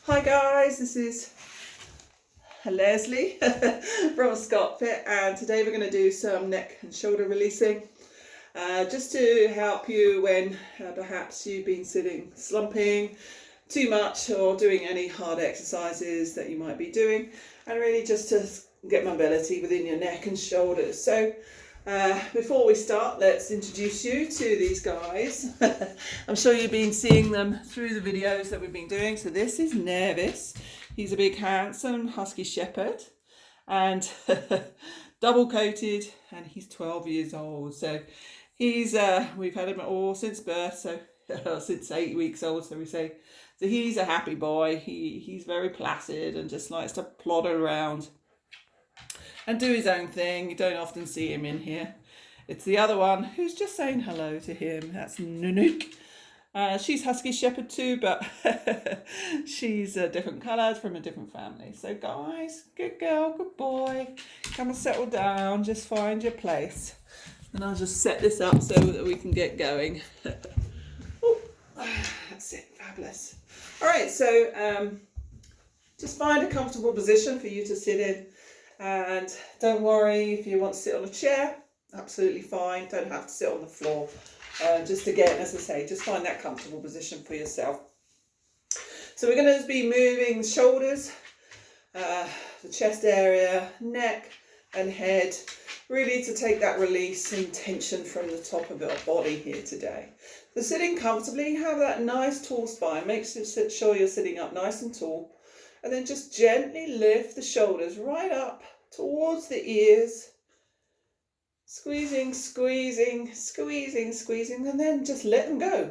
Hi guys, this is Leslie from Scott Fit, and today we're going to do some neck and shoulder releasing just to help you when perhaps you've been sitting slumping too much or doing any hard exercises that you might be doing, and really just to get mobility within your neck and shoulders. So before we start, let's introduce you to these guys. I'm sure you've been seeing them through the videos that we've been doing. So this is Nevis. He's a big, handsome husky shepherd and double coated, and he's 12 years old. So he's we've had him all since birth, so since 8 weeks old, so we say. So he's a happy boy. He's very placid and just likes to plod around and do his own thing. You don't often see him in here. It's the other one who's just saying hello to him. That's Nanook. She's husky shepherd too, but she's a different colour from a different family. So guys, good girl, good boy. Come and settle down. Just find your place. And I'll just set this up so that we can get going. Oh, that's it. Fabulous. All right, so just find a comfortable position for you to sit in. And don't worry if you want to sit on a chair, absolutely fine. Don't have to sit on the floor. Just again, as I say, just find that comfortable position for yourself. So we're going to be moving the shoulders, the chest area, neck and head, really to take that release and tension from the top of your body here today. So sitting comfortably, have that nice tall spine. Make sure you're sitting up nice and tall. And then just gently lift the shoulders right up towards the ears. Squeezing, squeezing, squeezing, squeezing, and then just let them go.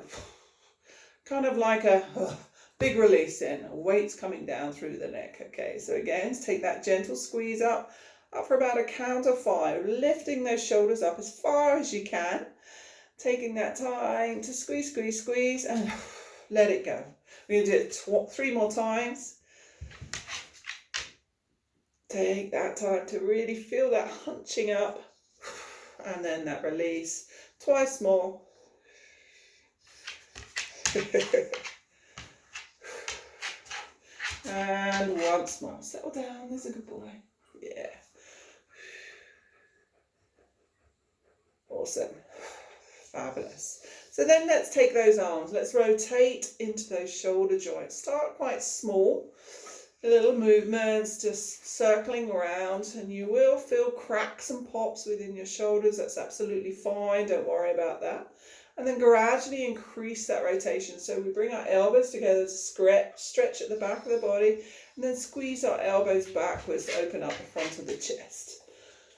Kind of like a big release in, weight's coming down through the neck. Okay, so again, take that gentle squeeze up for about a count of 5, lifting those shoulders up as far as you can. Taking that time to squeeze, squeeze, squeeze, and let it go. We're going to do it 3 more times. Take that time to really feel that hunching up, and then that release. Twice more. And once more. Settle down, there's a good boy. Yeah. Awesome. Fabulous. So then let's take those arms. Let's rotate into those shoulder joints. Start quite small. Little movements, just circling around, and you will feel cracks and pops within your shoulders. That's absolutely fine, don't worry about that. And then gradually increase that rotation. So we bring our elbows together to stretch at the back of the body, and then squeeze our elbows backwards to open up the front of the chest.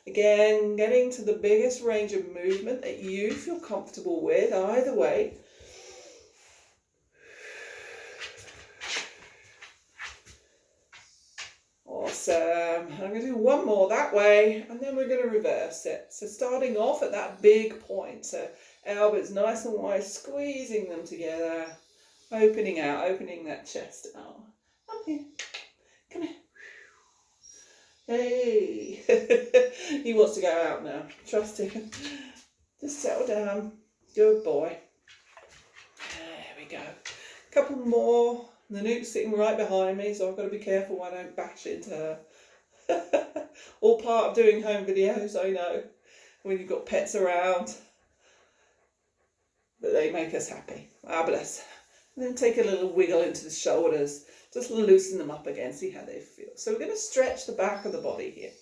Again, getting to the biggest range of movement that you feel comfortable with, either way. Awesome. I'm going to do one more that way, and then we're going to reverse it. So starting off at that big point, so elbows nice and wide, squeezing them together, opening out, opening that chest out. Up here. Come here. Hey. He wants to go out now. Trust him. Just settle down. Good boy. There we go. A couple more. Nanook's sitting right behind me, so I've got to be careful I don't bash into her. All part of doing home videos, I know, when you've got pets around. But they make us happy. Fabulous. And then take a little wiggle into the shoulders. Just loosen them up again, see how they feel. So we're going to stretch the back of the body here.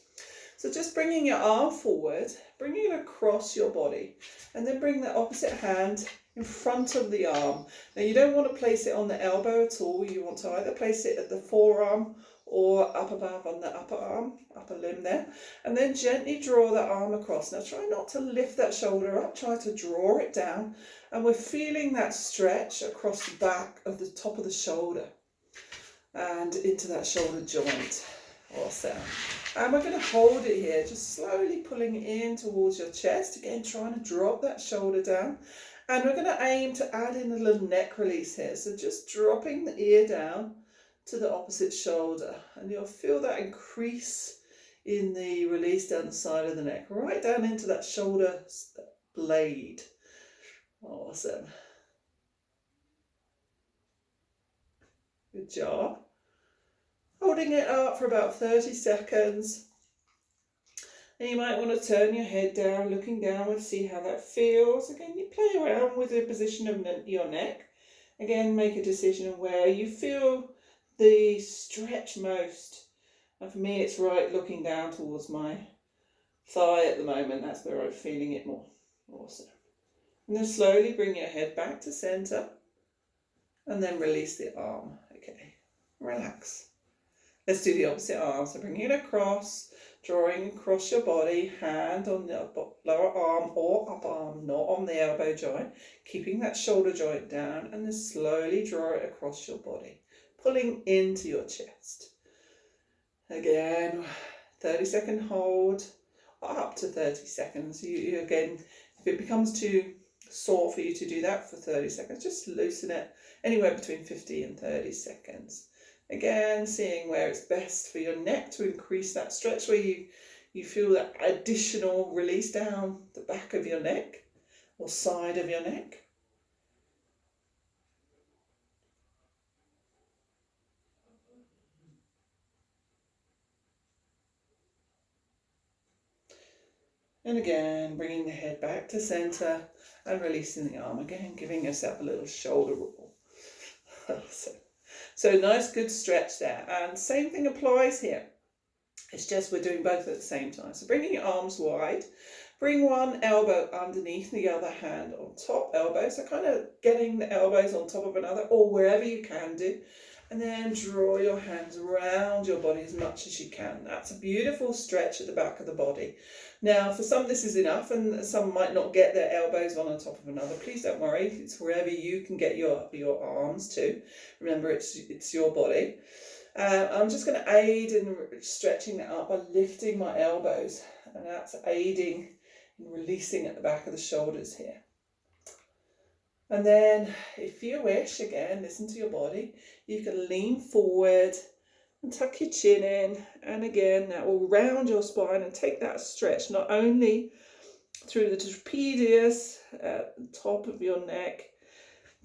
So just bringing your arm forward, bringing it across your body, and then bring the opposite hand in front of the arm. Now you don't want to place it on the elbow at all. You want to either place it at the forearm or up above on the upper arm, upper limb there. And then gently draw that arm across. Now try not to lift that shoulder up, try to draw it down. And we're feeling that stretch across the back of the top of the shoulder and into that shoulder joint. Awesome. And we're going to hold it here, just slowly pulling in towards your chest. Again, trying to drop that shoulder down. And we're going to aim to add in a little neck release here. So just dropping the ear down to the opposite shoulder. And you'll feel that increase in the release down the side of the neck, right down into that shoulder blade. Awesome. Good job. holding it up for about 30 seconds. And you might want to turn your head down, looking downward, see how that feels. Again, you play around with the position of your neck. Again, make a decision of where you feel the stretch most. And for me, it's right looking down towards my thigh at the moment. That's where I'm feeling it more. Awesome. And then slowly bring your head back to center. And then release the arm. Okay, relax. Let's do the opposite arm. So bringing it across, drawing across your body, hand on the lower arm or upper arm, not on the elbow joint, keeping that shoulder joint down, and then slowly draw it across your body, pulling into your chest. Again, 30-second hold, up to 30 seconds. You again, if it becomes too sore for you to do that for 30 seconds, just loosen it anywhere between 50 and 30 seconds. Again, seeing where it's best for your neck to increase that stretch, where you feel that additional release down the back of your neck or side of your neck. And again, bringing the head back to center and releasing the arm. Again, giving yourself a little shoulder roll. So nice, good stretch there. And same thing applies here. It's just we're doing both at the same time. So bringing your arms wide, bring one elbow underneath the other hand on top elbow. So kind of getting the elbows on top of another or wherever you can do. And then draw your hands around your body as much as you can. That's a beautiful stretch at the back of the body. Now, for some this is enough, and some might not get their elbows one on top of another. Please don't worry. It's wherever you can get your arms to. Remember, it's your body. I'm just going to aid in stretching that up by lifting my elbows, and that's aiding in releasing at the back of the shoulders here. And then, if you wish, again, listen to your body. You can lean forward and tuck your chin in, and again, that will round your spine and take that stretch not only through the trapezius at the top of your neck,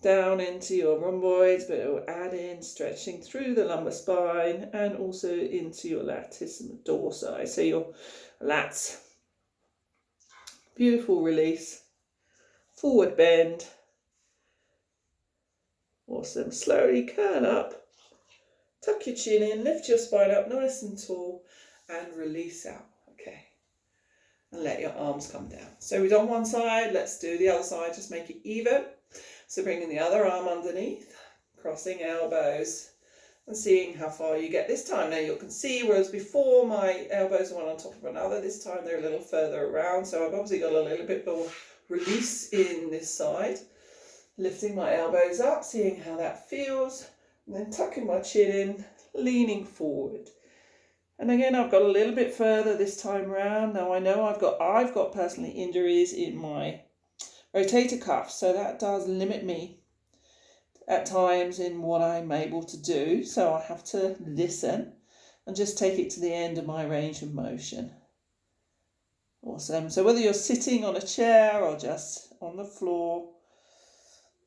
down into your rhomboids, but it will add in stretching through the lumbar spine and also into your latissimus dorsi, so your lats. Beautiful release, forward bend. Awesome. Slowly curl up, tuck your chin in, lift your spine up nice and tall, and release out. Okay. And let your arms come down. So we've done one side, let's do the other side, just make it even. So bringing the other arm underneath, crossing elbows, and seeing how far you get this time. Now you can see, whereas before my elbows are one on top of another, this time they're a little further around. So I've obviously got a little bit more release in this side. Lifting my elbows up, seeing how that feels, and then tucking my chin in, leaning forward. And again, I've got a little bit further this time around. Now I know I've got personally injuries in my rotator cuff, so that does limit me at times in what I'm able to do. So I have to listen and just take it to the end of my range of motion. Awesome. So whether you're sitting on a chair or just on the floor,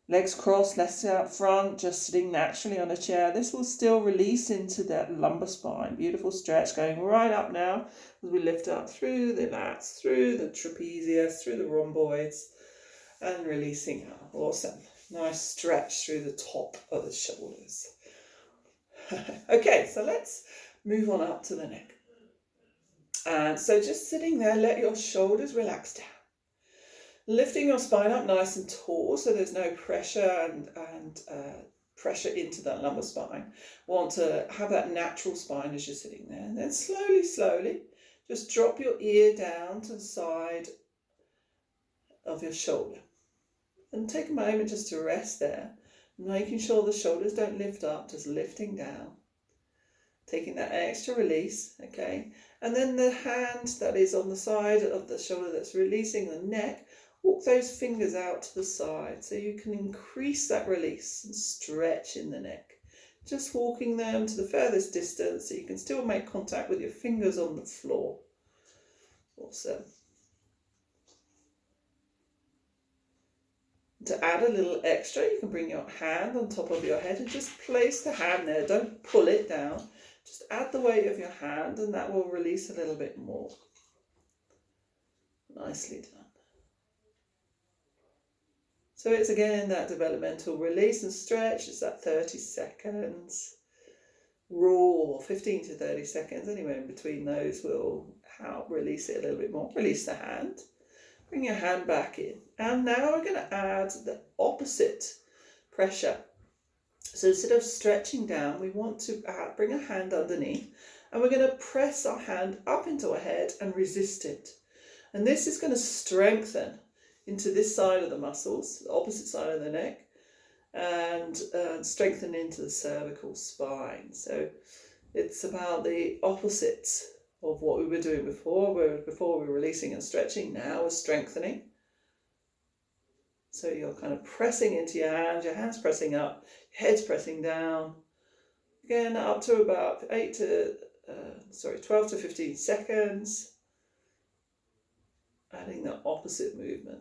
legs crossed, legs out front, just sitting naturally on a chair, this will still release into that lumbar spine. Beautiful stretch going right up now as we lift up through the lats, through the trapezius, through the rhomboids, and releasing out. Awesome. Nice stretch through the top of the shoulders. Okay, so let's move on up to the neck. And so just sitting there, let your shoulders relax down. Lifting your spine up nice and tall so there's no pressure and pressure into that lumbar spine. Want to have that natural spine as you're sitting there. And then slowly, just drop your ear down to the side of your shoulder. And take a moment just to rest there, making sure the shoulders don't lift up, just lifting down. Taking that extra release, okay? And then the hand that is on the side of the shoulder that's releasing the neck, walk those fingers out to the side so you can increase that release and stretch in the neck. Just walking them to the furthest distance so you can still make contact with your fingers on the floor. Awesome. To add a little extra, you can bring your hand on top of your head and just place the hand there. Don't pull it down. Just add the weight of your hand and that will release a little bit more. Nicely done. So it's again that developmental release and stretch. It's that 30 seconds rule, 15 to 30 seconds, anywhere in between those will help release it a little bit more. Release the hand, bring your hand back in. And now we're going to add the opposite pressure. So instead of stretching down, we want to bring a hand underneath and we're going to press our hand up into our head and resist it. And this is going to strengthen into this side of the muscles, the opposite side of the neck, and strengthen into the cervical spine. So it's about the opposite of what we were doing before. Before we were releasing and stretching, now we're strengthening. So you're kind of pressing into your hands pressing up, your head's pressing down. Again, up to about 12 to 15 seconds. Adding the opposite movement.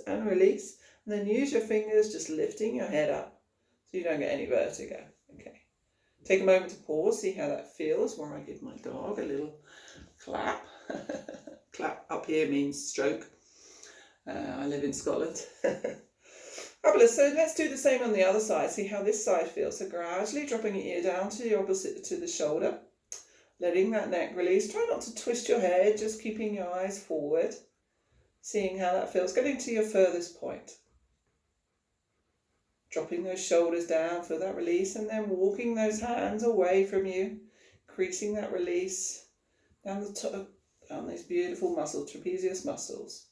And release. And then use your fingers just lifting your head up so you don't get any vertigo. Okay. Take a moment to pause, see how that feels, while I give my dog a little clap. Clap up here means stroke. I live in Scotland. Fabulous. So let's do the same on the other side. See how this side feels. So gradually dropping your ear down to the opposite, to the shoulder. Letting that neck release. Try not to twist your head, just keeping your eyes forward. Seeing how that feels. Getting to your furthest point. Dropping those shoulders down for that release and then walking those hands away from you. Increasing that release down the top, down these beautiful muscles, trapezius muscles.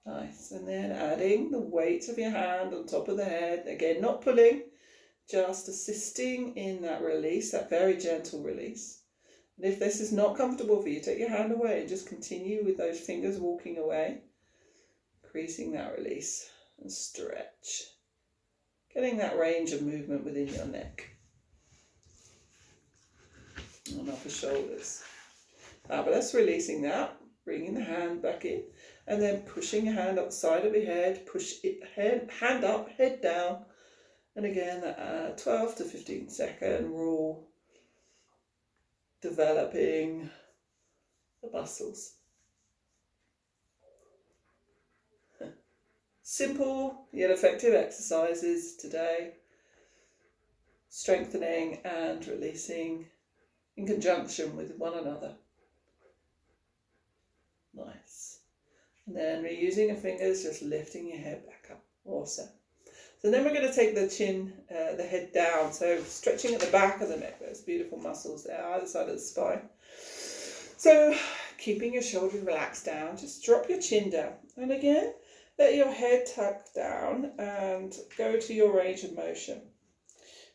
Nice. And then adding the weight of your hand on top of the head. Again, not pulling, just assisting in that release, that very gentle release. And if this is not comfortable for you, take your hand away and just continue with those fingers walking away. Increasing that release and stretch. Getting that range of movement within your neck. And upper shoulders. Fabulous. Releasing that. Bringing the hand back in. And then pushing your hand up the side of your head. Push it, hand up, head down. And again, 12 to 15 second rule. Developing the muscles. Simple yet effective exercises today. Strengthening and releasing in conjunction with one another. Nice. And then reusing your fingers, just lifting your head back up. Awesome. So then we're going to take the chin, the head down. So stretching at the back of the neck. Those beautiful muscles there, either side of the spine. So keeping your shoulders relaxed down. Just drop your chin down. And again, let your head tuck down and go to your range of motion.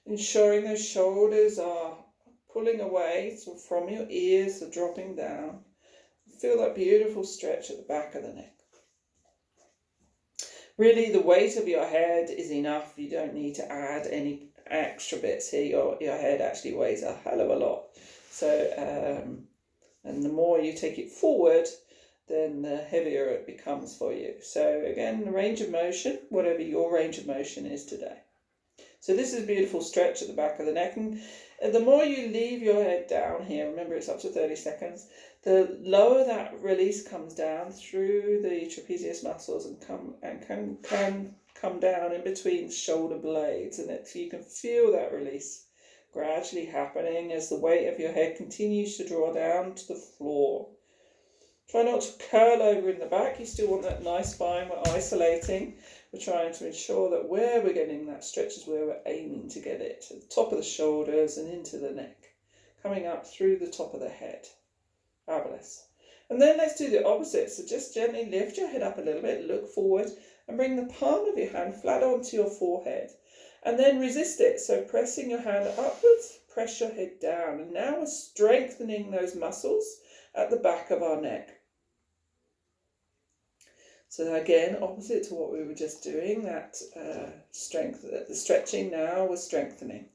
Ensuring those shoulders are pulling away from your ears, so dropping down. Feel that beautiful stretch at the back of the neck. Really, the weight of your head is enough. You don't need to add any extra bits here. Your head actually weighs a hell of a lot. So, and the more you take it forward, then the heavier it becomes for you. So again, the range of motion, whatever your range of motion is today. So this is a beautiful stretch at the back of the neck. And the more you leave your head down here, remember it's up to 30 seconds, the lower that release comes down through the trapezius muscles and can come down in between shoulder blades. And you can feel that release gradually happening as the weight of your head continues to draw down to the floor. Try not to curl over in the back. You still want that nice spine. We're isolating. We're trying to ensure that where we're getting that stretch is where we're aiming to get it. To the top of the shoulders and into the neck. Coming up through the top of the head. Fabulous. And then let's do the opposite. So just gently lift your head up a little bit. Look forward. And bring the palm of your hand flat onto your forehead. And then resist it. So pressing your hand upwards. Press your head down. And now we're strengthening those muscles at the back of our neck. So again, opposite to what we were just doing, that strength, the stretching now we're strengthening.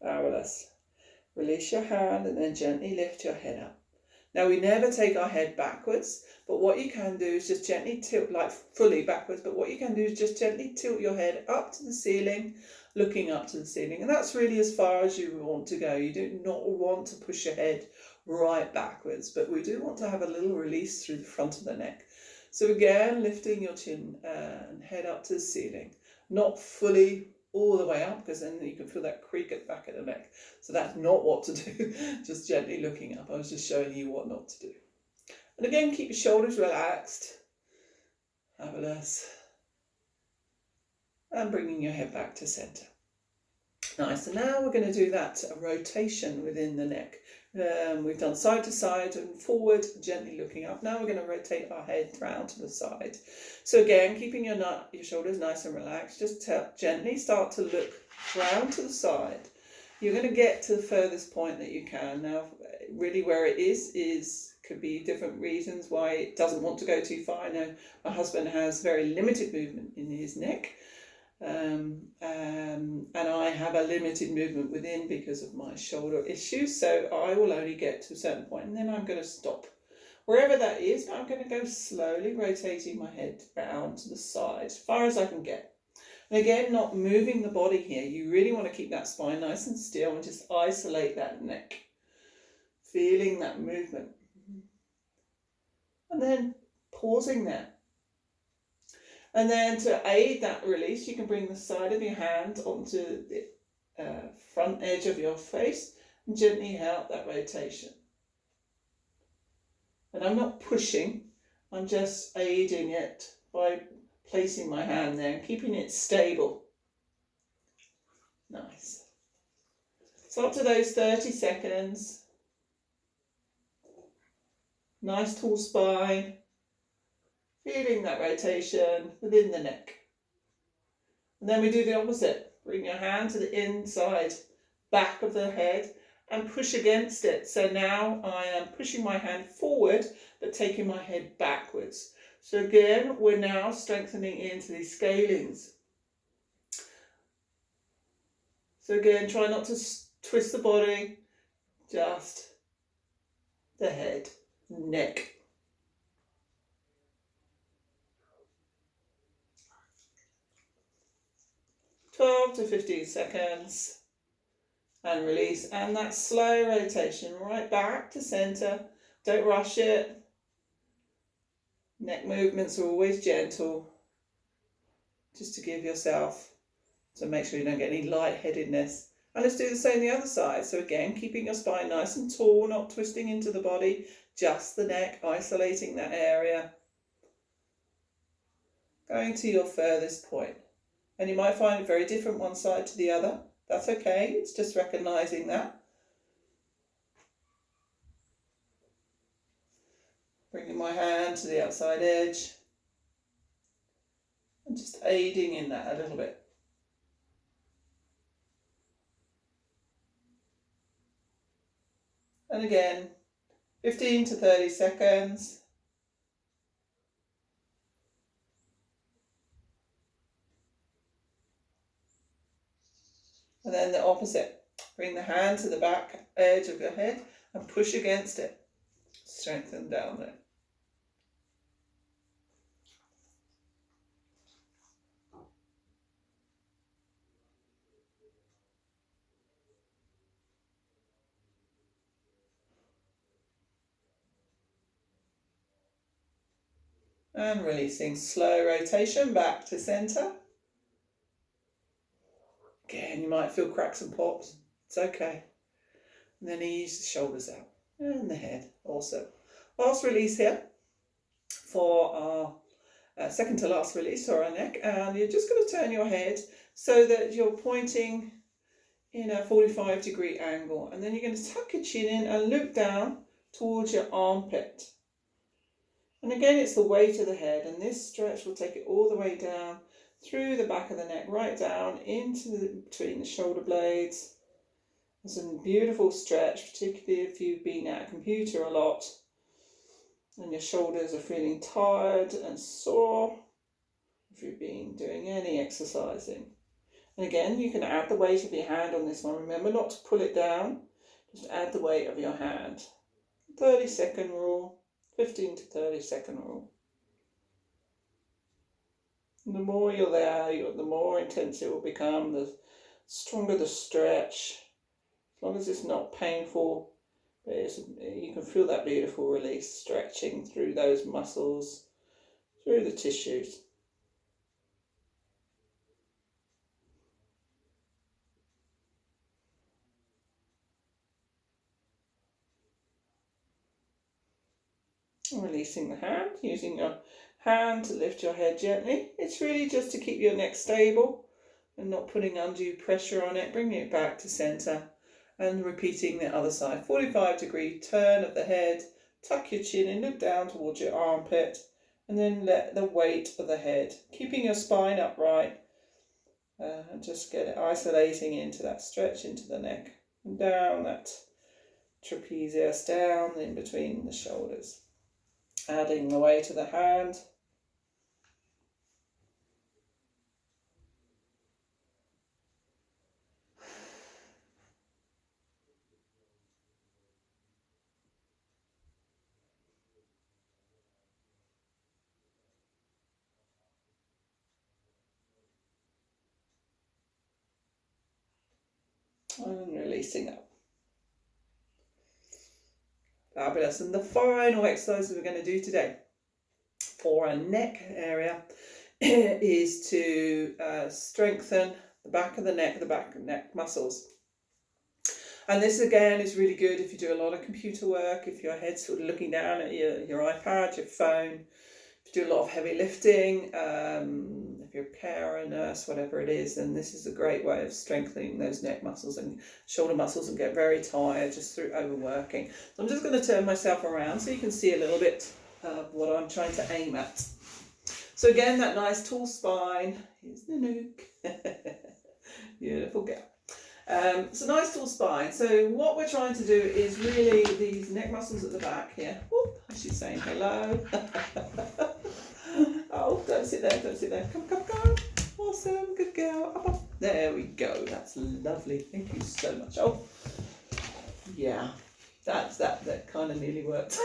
Fabulous. Release your hand and then gently lift your head up. Now we never take our head backwards, but what you can do is just gently tilt, like fully backwards, but what you can do is just gently tilt your head up to the ceiling, looking up to the ceiling. And that's really as far as you want to go. You do not want to push your head right backwards, but we do want to have a little release through the front of the neck. So again, lifting your chin and head up to the ceiling, not fully all the way up, because then you can feel that creak at the back of the neck. So that's not what to do. Just gently looking up. I was just showing you what not to do. And again, keep your shoulders relaxed. Fabulous. And bringing your head back to center. Nice. And now we're going to do that rotation within the neck. We've done side to side and forward, gently looking up. Now we're going to rotate our head round to the side. So again, keeping your shoulders nice and relaxed, just gently start to look round to the side. You're going to get to the furthest point that you can. Now, really where it is could be different reasons why it doesn't want to go too far. I know my husband has very limited movement in his neck. And I have a limited movement within because of my shoulder issues, so I will only get to a certain point and then I'm going to stop wherever that is, but I'm going to go slowly rotating my head round to the side as far as I can get. And again, not moving the body here. You really want to keep that spine nice and still and just isolate that neck, feeling that movement, and then pausing there. And then to aid that release, you can bring the side of your hand onto the front edge of your face and gently help that rotation. And I'm not pushing, I'm just aiding it by placing my hand there and keeping it stable. Nice. So up to those 30 seconds. Nice tall spine. Feeling that rotation within the neck. And then we do the opposite. Bring your hand to the inside back of the head and push against it. So now I am pushing my hand forward but taking my head backwards. So again, we're now strengthening into these scalenes. So again, try not to twist the body, just the head, neck. 12 to 15 seconds and release, and that slow rotation right back to center. Don't rush it. Neck movements are always gentle, just to give yourself, so make sure you don't get any lightheadedness. And let's do the same the other side. So again, keeping your spine nice and tall, not twisting into the body, just the neck, isolating that area. Going to your furthest point. And you might find it very different one side to the other. That's okay, it's just recognizing that. Bringing my hand to the outside edge. And just aiding in that a little bit. And again, 15 to 30 seconds. And then the opposite. Bring the hand to the back edge of your head and push against it. Strengthen down there. And releasing, slow rotation back to center. Again, you might feel cracks and pops. It's okay. And then ease the shoulders out and the head also. Last release here for our second to last release for our neck. And you're just going to turn your head so that you're pointing in a 45-degree angle. And then you're going to tuck your chin in and look down towards your armpit. And again, it's the weight of the head, and this stretch will take it all the way down through the back of the neck, right down into between the shoulder blades. It's a beautiful stretch, particularly if you've been at a computer a lot and your shoulders are feeling tired and sore, if you've been doing any exercising. And again, you can add the weight of your hand on this one. Remember not to pull it down, Just add the weight of your hand. 30-second rule, 15 to 30-second rule. And the more you're there, the more intense it will become, the stronger the stretch. As long as it's not painful, but you can feel that beautiful release stretching through those muscles, through the tissues. And releasing the hand, using your hand to lift your head gently. It's really just to keep your neck stable and not putting undue pressure on it, bringing it back to center and repeating the other side. 45-degree turn of the head, tuck your chin and look down towards your armpit, and then let the weight of the head, keeping your spine upright, and just get it isolating into that stretch into the neck and down that trapezius, down in between the shoulders. Adding the weight of the hand. And releasing up. Fabulous. And the final exercise we're going to do today for our neck area is to strengthen the back of the neck muscles. And this again is really good if you do a lot of computer work, if your head's sort of looking down at your iPad, your phone, if you do a lot of heavy lifting, if you're a carer, nurse, whatever it is, then this is a great way of strengthening those neck muscles and shoulder muscles and get very tired just through overworking. So I'm just going to turn myself around so you can see a little bit of what I'm trying to aim at. So again, that nice tall spine. Here's the nuke. Beautiful girl. So nice tall spine. So what we're trying to do is really these neck muscles at the back here. Whoop, she's saying hello. Oh, don't sit there, don't sit there. Come, come, come. Awesome, good girl. Up, up. There we go. That's lovely. Thank you so much. Oh, yeah. That kind of nearly worked.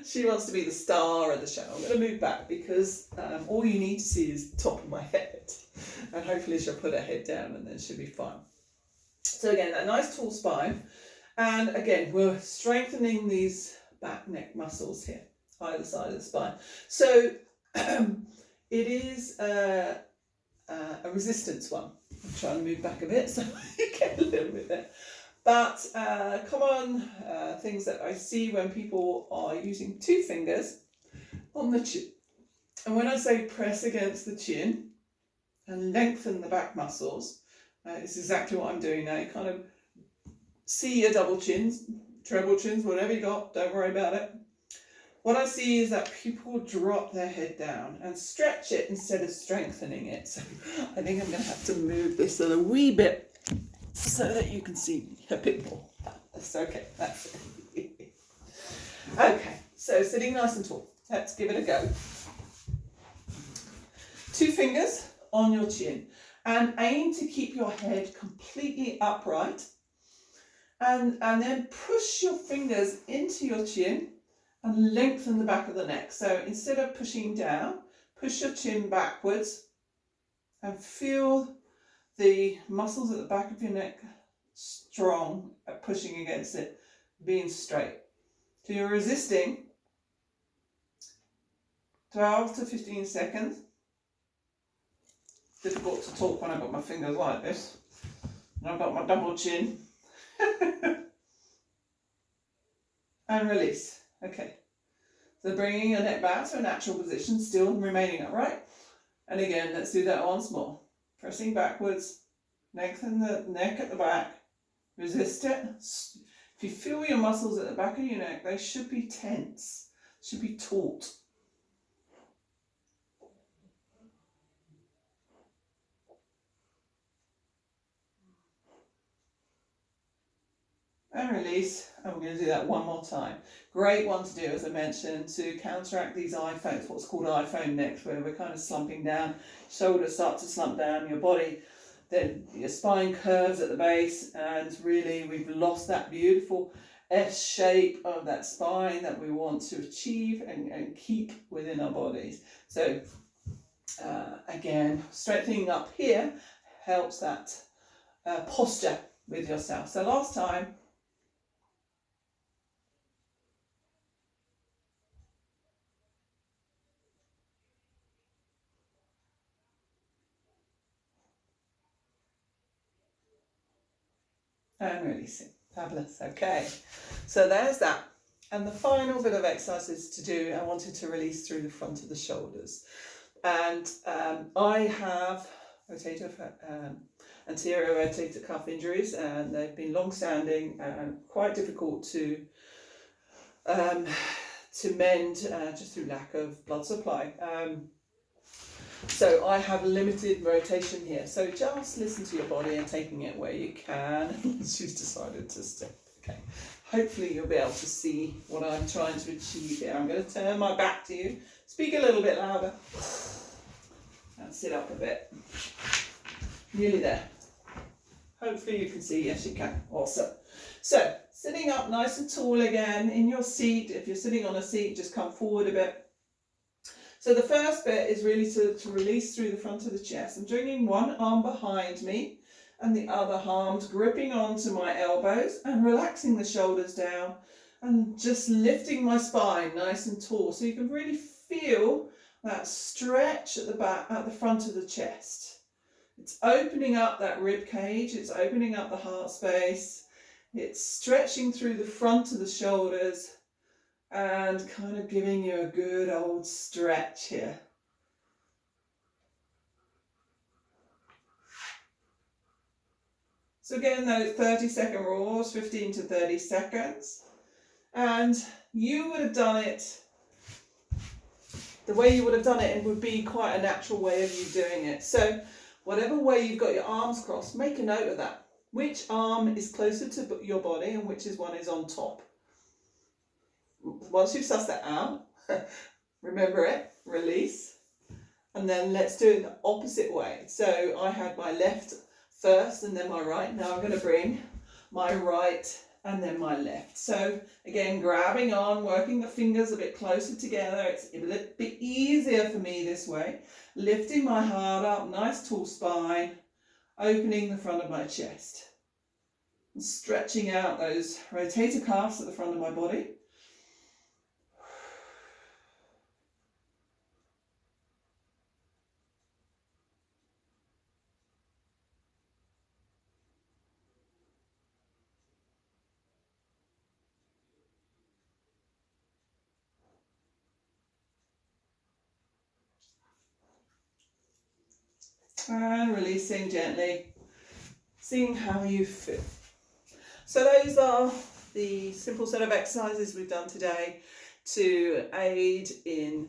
She wants to be the star of the show. I'm going to move back because all you need to see is the top of my head. And hopefully she'll put her head down and then she'll be fine. So again, that nice tall spine. And again, we're strengthening these back neck muscles here, either side of the spine. So it is a resistance one. I'm trying to move back a bit so you get a little bit there. But common things that I see when people are using two fingers on the chin. And when I say press against the chin and lengthen the back muscles, it's exactly what I'm doing now. You kind of see your double chins, treble chins, whatever you got, don't worry about it. What I see is that people drop their head down and stretch it instead of strengthening it. So I think I'm going to have to move this a wee bit so that you can see a bit more. That's okay, that's it. Okay, so sitting nice and tall. Let's give it a go. Two fingers on your chin and aim to keep your head completely upright. And then push your fingers into your chin and lengthen the back of the neck. So instead of pushing down, push your chin backwards and feel the muscles at the back of your neck strong at pushing against it, being straight. So you're resisting 12 to 15 seconds. Difficult to talk when I've got my fingers like this. And I've got my double chin. And release. Okay. So bringing your neck back to a natural position, still remaining upright. And again, let's do that once more. Pressing backwards, lengthen the neck at the back, resist it. If you feel your muscles at the back of your neck, they should be tense, should be taut. And release, and we're going to do that one more time. Great one to do, as I mentioned, to counteract these iPhones, what's called iPhone necks, where we're kind of slumping down, shoulders start to slump down, your body then your spine curves at the base, and really we've lost that beautiful S shape of that spine that we want to achieve and keep within our bodies. So again, strengthening up here helps that posture with yourself. So last time, and releasing. Fabulous. Okay, so there's that. And the final bit of exercises to do, I wanted to release through the front of the shoulders. And I have anterior rotator cuff injuries, and they've been long-standing and quite difficult to mend just through lack of blood supply. So I have limited rotation here. So just listen to your body and taking it where you can. She's decided to step. Okay. Hopefully you'll be able to see what I'm trying to achieve here. I'm going to turn my back to you. Speak a little bit louder. And sit up a bit. Nearly there. Hopefully you can see. Yes, you can. Awesome. So sitting up nice and tall again in your seat. If you're sitting on a seat, just come forward a bit. So the first bit is really to release through the front of the chest. I'm bringing one arm behind me and the other arm's gripping onto my elbows and relaxing the shoulders down and just lifting my spine nice and tall. So you can really feel that stretch at the back, at the front of the chest. It's opening up that rib cage, it's opening up the heart space, it's stretching through the front of the shoulders and kind of giving you a good old stretch here. So again, those 30-second roars, 15 to 30 seconds. And you would have done it, the way you would have done it, it would be quite a natural way of you doing it. So whatever way you've got your arms crossed, make a note of that. Which arm is closer to your body and which one is on top. Once you've sussed that out, remember it, release, and then let's do it the opposite way. So I had my left first and then my right. Now I'm going to bring my right and then my left. So again, grabbing on, working the fingers a bit closer together. It's a little bit easier for me this way. Lifting my heart up, nice tall spine, opening the front of my chest. And stretching out those rotator cuffs at the front of my body. And releasing gently, seeing how you feel. So those are the simple set of exercises we've done today to aid in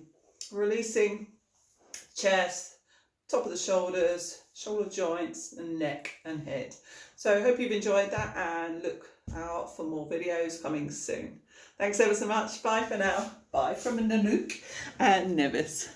releasing chest, top of the shoulders, shoulder joints, and neck and head. So I hope you've enjoyed that and look out for more videos coming soon. Thanks ever so much. Bye for now. Bye from Nanook and Nevis.